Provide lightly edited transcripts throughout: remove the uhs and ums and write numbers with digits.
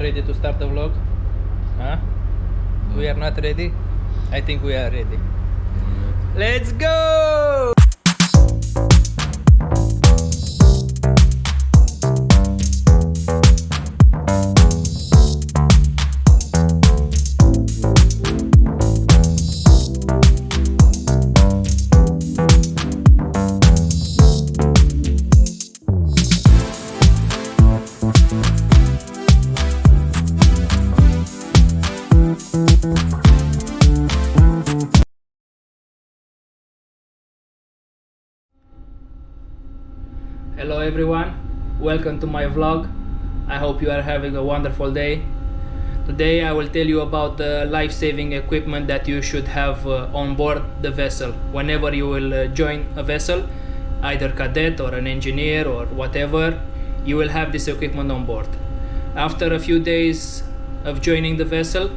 ready to start the vlog? Huh? We are not ready? I think we are ready. Let's go! Hello everyone, welcome to my vlog. I hope you are having a wonderful day. Today I will tell you about the life-saving equipment that you should have on board the vessel. Whenever you will join a vessel, either cadet or an engineer or whatever, you will have this equipment on board. After a few days of joining the vessel,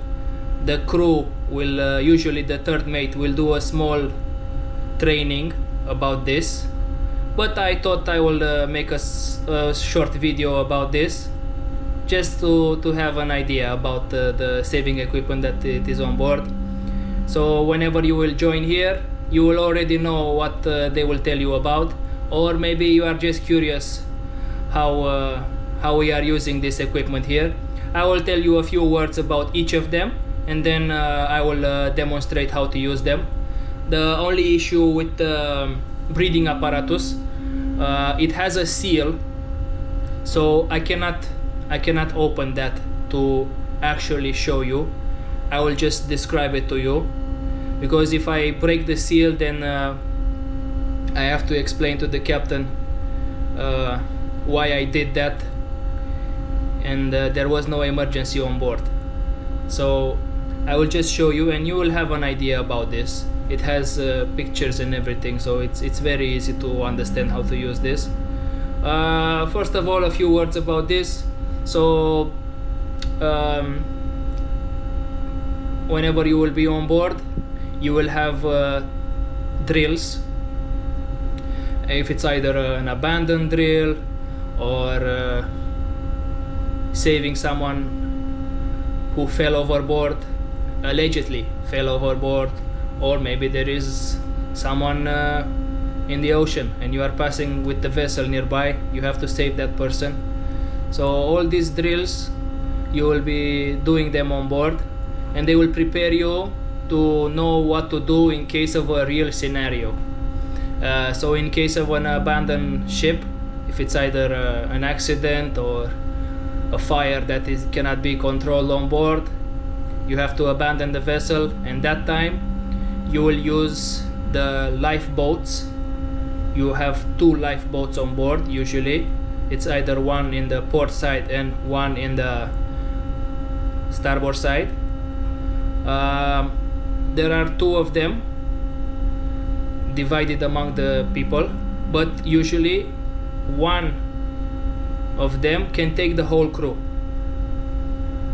the crew will, usually the third mate, will do a small training about this. But I thought I will make a short video about this, just to have an idea about the saving equipment that it is on board. So whenever you will join here, you will already know what they will tell you about, or maybe you are just curious how we are using this equipment here. I will tell you a few words about each of them, and then I will demonstrate how to use them. The only issue with the breathing apparatus, it has a seal, so I cannot open that to actually show you. I will just describe it to you, because if I break the seal, then I have to explain to the captain why I did that, and there was no emergency on board. So I will just show you and you will have an idea about this. It has pictures and everything, so it's very easy to understand how to use this. First of all, a few words about this. So whenever you will be on board, you will have drills. If it's either an abandoned drill or saving someone who fell overboard, allegedly fell overboard, or maybe there is someone in the ocean and you are passing with the vessel nearby, you have to save that person. So all these drills, you will be doing them on board, and they will prepare you to know what to do in case of a real scenario. So in case of an abandoned ship, if it's either an accident or a fire that cannot be controlled on board, you have to abandon the vessel, and that time you will use the lifeboats. You have two lifeboats on board usually. It's either one in the port side and one in the starboard side. There are two of them divided among the people, but usually one of them can take the whole crew.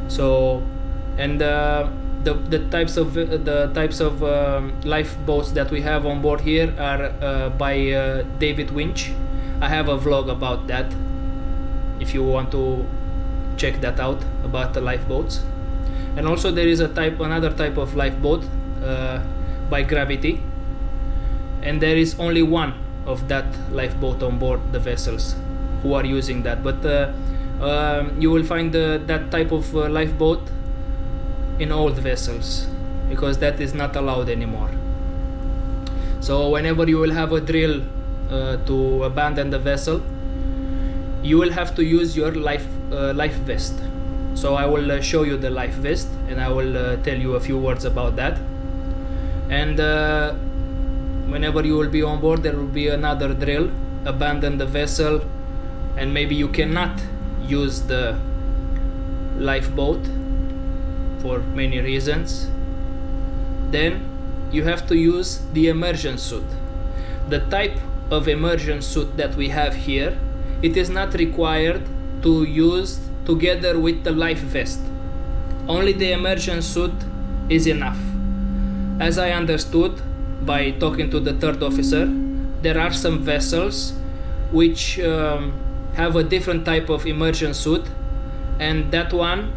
So, and the types of lifeboats that we have on board here are by David Winch. I have a vlog about that if you want to check that out, about the lifeboats. And also there is another type of lifeboat by Gravity, and there is only one of that lifeboat on board the vessels who are using that. But you will find that type of lifeboat in old vessels, because that is not allowed anymore. So whenever you will have a drill to abandon the vessel, you will have to use your life vest. So I will show you the life vest, and I will tell you a few words about that. And whenever you will be on board, there will be another drill, abandon the vessel, and maybe you cannot use the lifeboat for many reasons. Then you have to use the immersion suit. The type of immersion suit that we have here, it is not required to use together with the life vest. Only the immersion suit is enough. As I understood by talking to the third officer, there are some vessels which have a different type of immersion suit, and that one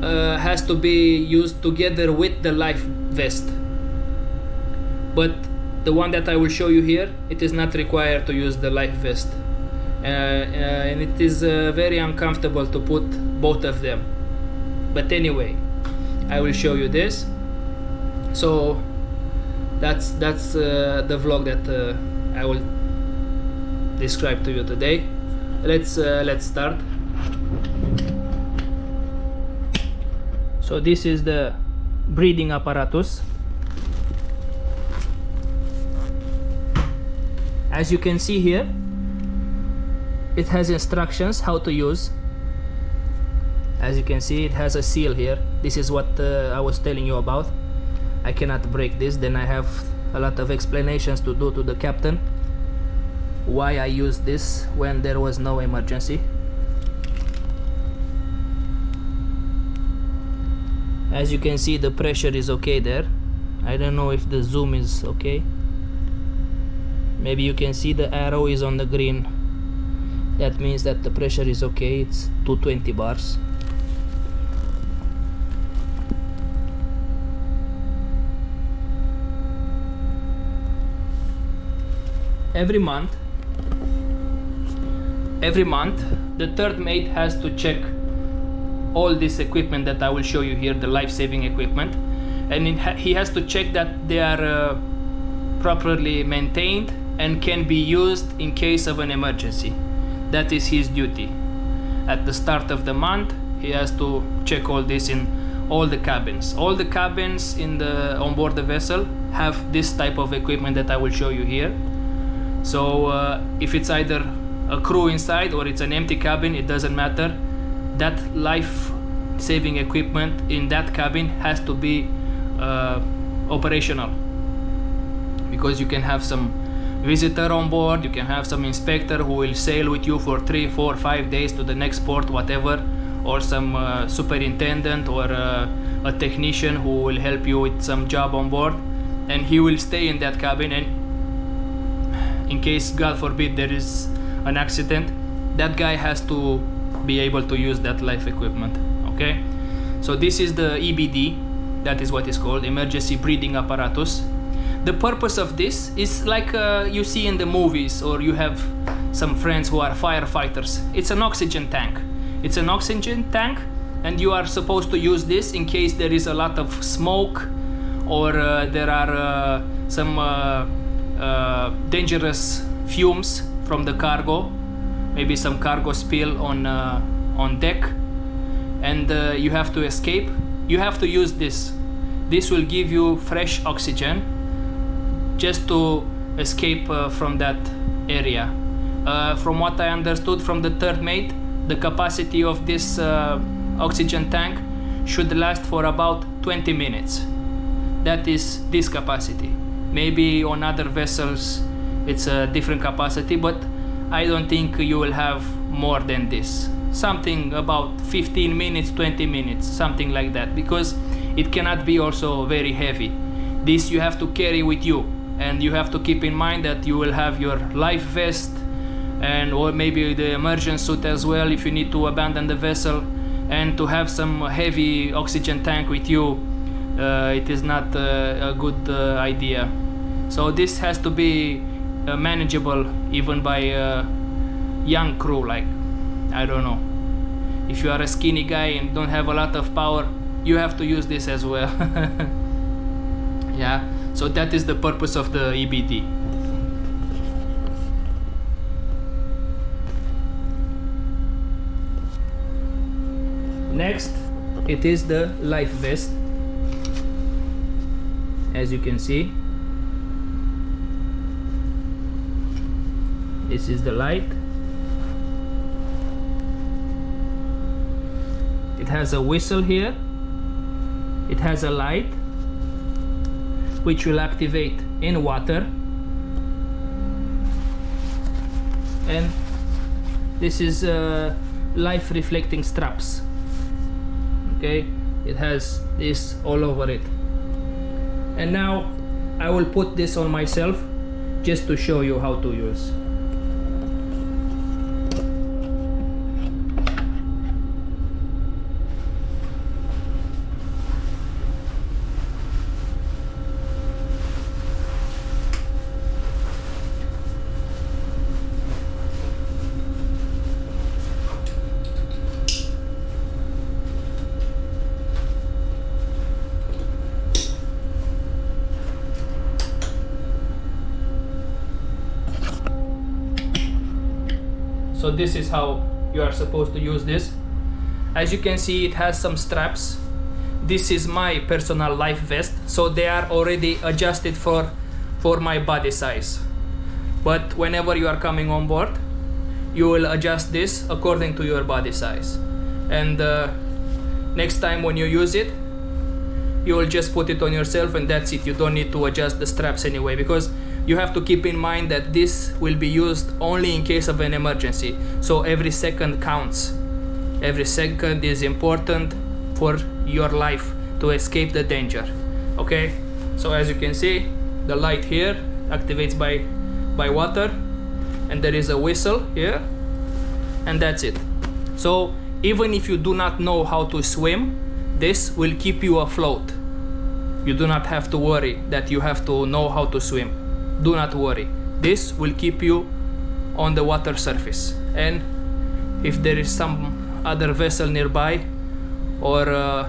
has to be used together with the life vest, but the one that I will show you here, it is not required to use the life vest, and it is very uncomfortable to put both of them. But anyway, I will show you this. So that's the vlog that I will describe to you today. Let's start. So this is the breathing apparatus. As you can see here, it has instructions how to use. As you can see, it has a seal here. This is what I was telling you about. I cannot break this, then I have a lot of explanations to do to the captain why I used this when there was no emergency. As you can see, the pressure is okay there. I don't know if the zoom is okay. Maybe you can see the arrow is on the green. That means that the pressure is okay. It's 220 bars. Every month, the third mate has to check all this equipment that I will show you here, the life-saving equipment, and he has to check that they are properly maintained and can be used in case of an emergency. That is his duty. At the start of the month, he has to check all this in all the cabins. All the cabins on board the vessel have this type of equipment that I will show you here. So if it's either a crew inside or it's an empty cabin, it doesn't matter. That life-saving equipment in that cabin has to be operational, because you can have some visitor on board, you can have some inspector who will sail with you for 3, 4, 5 days to the next port, whatever, or some superintendent or a technician who will help you with some job on board, and he will stay in that cabin, and in case, God forbid, there is an accident, that guy has to be able to use that life equipment. Okay, so this is the EBD, that is what is called, emergency breathing apparatus. The purpose of this is like you see in the movies, or you have some friends who are firefighters. It's an oxygen tank. It's an oxygen tank, and you are supposed to use this in case there is a lot of smoke, or there are some dangerous fumes from the cargo, maybe some cargo spill on deck, and you have to escape. You have to use this. This will give you fresh oxygen just to escape from that area. From what I understood from the third mate, the capacity of this oxygen tank should last for about 20 minutes. That is this capacity. Maybe on other vessels it's a different capacity, but I don't think you will have more than this. Something about 15 minutes, 20 minutes, something like that, because it cannot be also very heavy. This you have to carry with you, and you have to keep in mind that you will have your life vest, and or maybe the emergency suit as well if you need to abandon the vessel, and to have some heavy oxygen tank with you, it is not a good idea. So this has to be manageable even by a young crew, like, I don't know, if you are a skinny guy and don't have a lot of power, you have to use this as well. Yeah, so that is the purpose of the EBD. Next, it is the life vest. As you can see, this is the light. It has a whistle here. It has a light which will activate in water, and this is life reflecting straps. Okay, it has this all over it. And now I will put this on myself just to show you how to use. So this is how you are supposed to use this. As you can see, it has some straps. This is my personal life vest, so they are already adjusted for my body size. But whenever you are coming on board, you will adjust this according to your body size. And next time when you use it, you will just put it on yourself and that's it. You don't need to adjust the straps anyway, because you have to keep in mind that this will be used only in case of an emergency. So every second counts. Every second is important for your life to escape the danger. Okay, so as you can see, the light here activates by water, and there is a whistle here, and that's it. So even if you do not know how to swim, this will keep you afloat. You do not have to worry that you have to know how to swim. Do not worry. This will keep you on the water surface. And if there is some other vessel nearby, or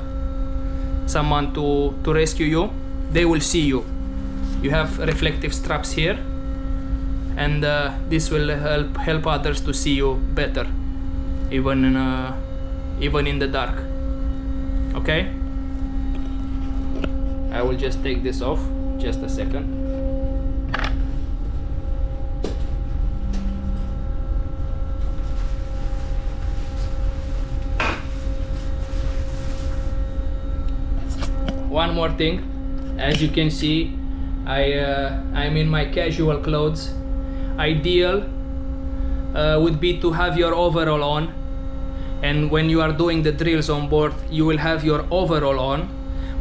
someone to rescue you, they will see you. You have reflective straps here, and this will help others to see you better, even in the dark. Okay, I will just take this off, just a second. One more thing, as you can see, I'm in my casual clothes. Ideal would be to have your overall on, and when you are doing the drills on board, you will have your overall on.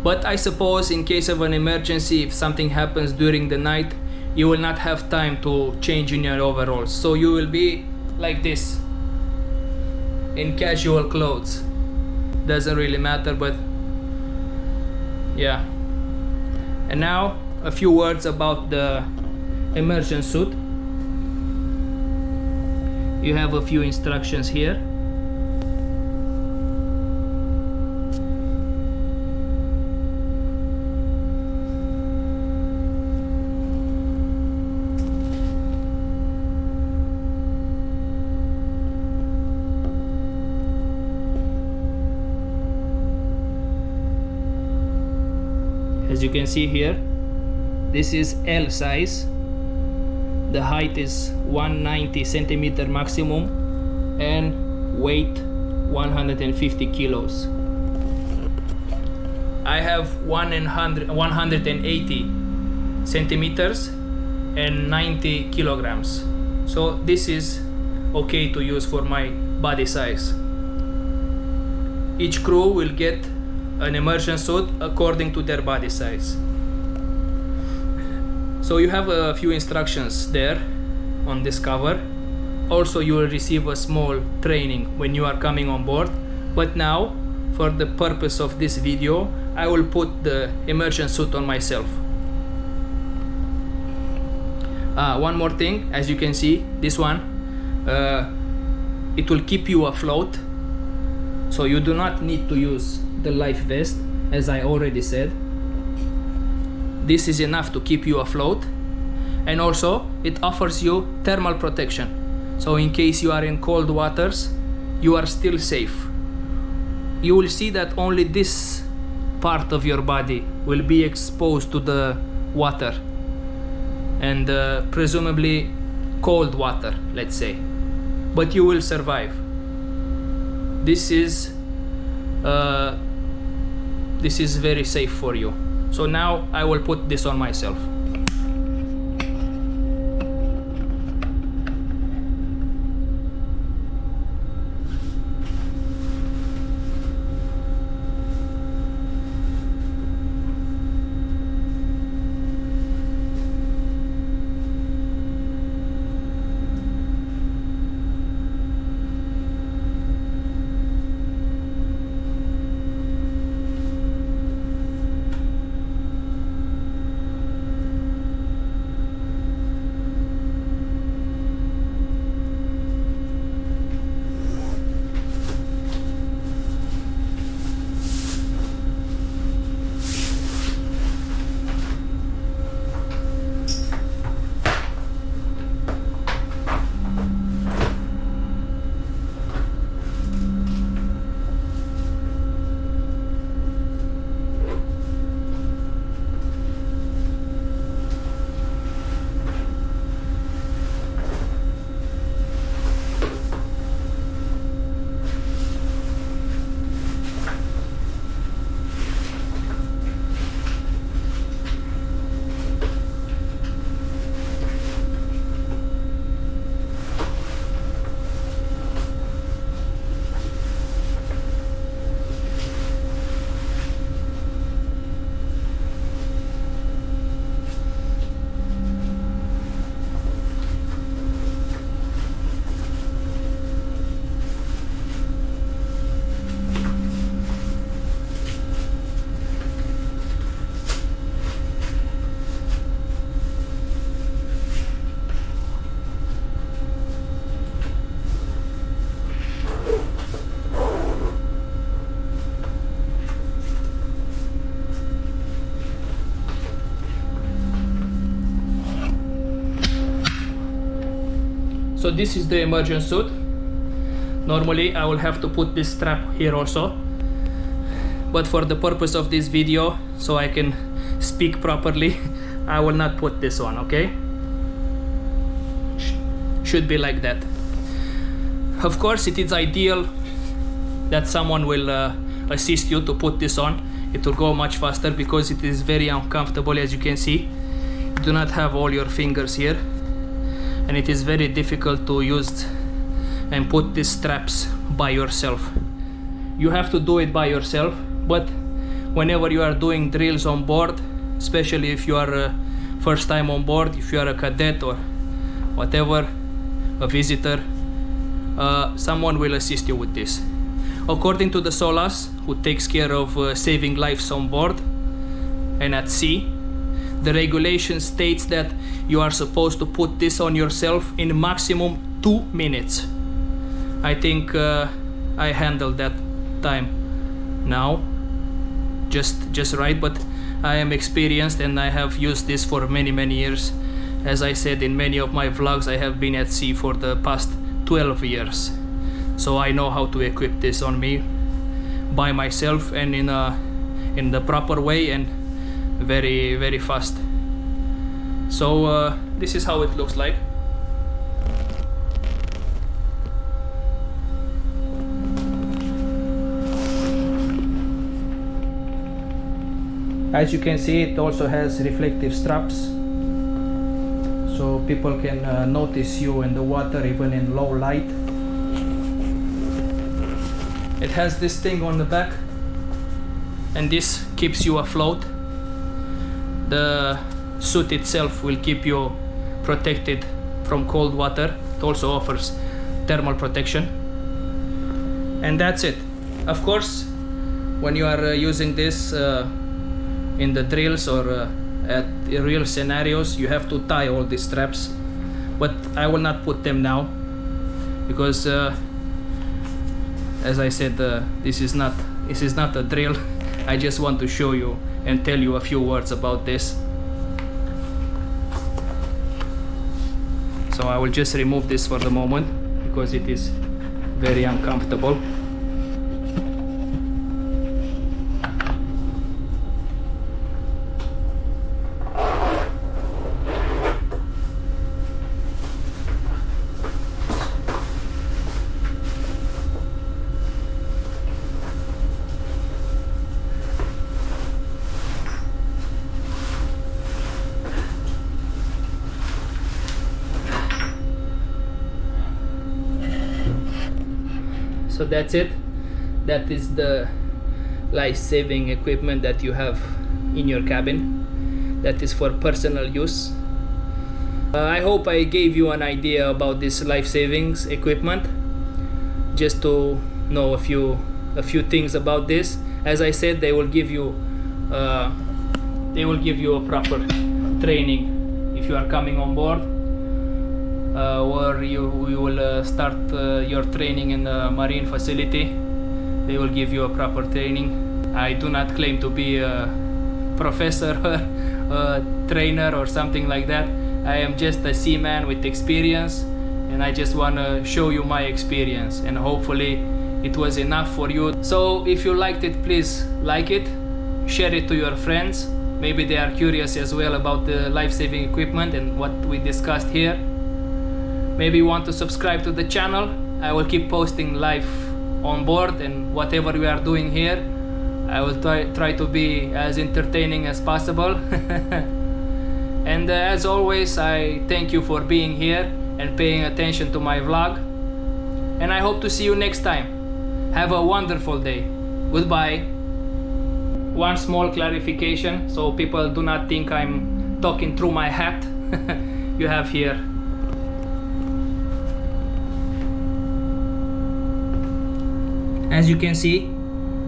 But I suppose in case of an emergency, if something happens during the night, you will not have time to change in your overalls, so you will be like this in casual clothes. Doesn't really matter, but yeah. And now a few words about the immersion suit. You have a few instructions here. As you can see here, this is L size. The height is 190 centimeter maximum, and weight 150 kilos. I have 180 centimeters and 90 kilograms. So this is okay to use for my body size. Each crew will get an immersion suit according to their body size. So you have a few instructions there on this cover. Also, you will receive a small training when you are coming on board. But now, for the purpose of this video, I will put the immersion suit on myself. One more thing, as you can see, this one, it will keep you afloat. So you do not need to use the life vest, as I already said. This is enough to keep you afloat, and also it offers you thermal protection. So in case you are in cold waters, you are still safe. You will see that only this part of your body will be exposed to the water, and presumably cold water, let's say, but you will survive. This is very safe for you. So now I will put this on myself. So this is the emergency suit. Normally I will have to put this strap here also, but for the purpose of this video, so I can speak properly, I will not put this on, okay? Should be like that. Of course it is ideal that someone will assist you to put this on. It will go much faster because it is very uncomfortable. As you can see, you do not have all your fingers here, and it is very difficult to use and put these straps by yourself. You have to do it by yourself, but whenever you are doing drills on board, especially if you are first time on board, if you are a cadet or whatever, a visitor, someone will assist you with this. According to the SOLAS, who takes care of saving lives on board and at sea, the regulation states that you are supposed to put this on yourself in maximum 2 minutes. I think I handled that time now just right, but I am experienced and I have used this for many years. As I said in many of my vlogs, I have been at sea for the past 12 years, so I know how to equip this on me by myself and in the proper way and very fast. So this is how it looks like. As you can see, it also has reflective straps, so people can notice you in the water even in low light. It has this thing on the back, and this keeps you afloat. The suit itself will keep you protected from cold water. It also offers thermal protection, and that's it. Of course, when you are using this in the drills or at real scenarios, you have to tie all these straps, but I will not put them now because as I said, this is not a drill. I just want to show you and tell you a few words about this. So I will just remove this for the moment because it is very uncomfortable. So that's it. That is the life-saving equipment that you have in your cabin. That is for personal use. I hope I gave you an idea about this life-savings equipment, just to know a few things about this. As I said, they will give you a proper training if you are coming on board. Or you will start your training in a marine facility. They will give you a proper training. I do not claim to be a professor, a trainer or something like that. I am just a seaman with experience, and I just want to show you my experience, and hopefully it was enough for you. So if you liked it, please like it, share it to your friends. Maybe they are curious as well about the life-saving equipment and what we discussed here. Maybe you want to subscribe to the channel. I will keep posting live on board, and whatever we are doing here, I will try to be as entertaining as possible. And as always, I thank you for being here and paying attention to my vlog, and I hope to see you next time. Have a wonderful day. Goodbye. One small clarification, so people do not think I'm talking through my hat. You have here As you can see,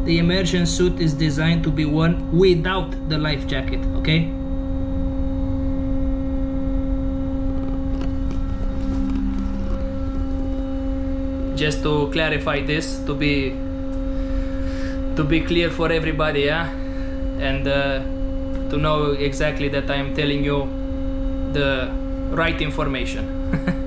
the immersion suit is designed to be worn without the life jacket, okay? Just to clarify this, to be clear for everybody, yeah? And to know exactly that I am telling you the right information.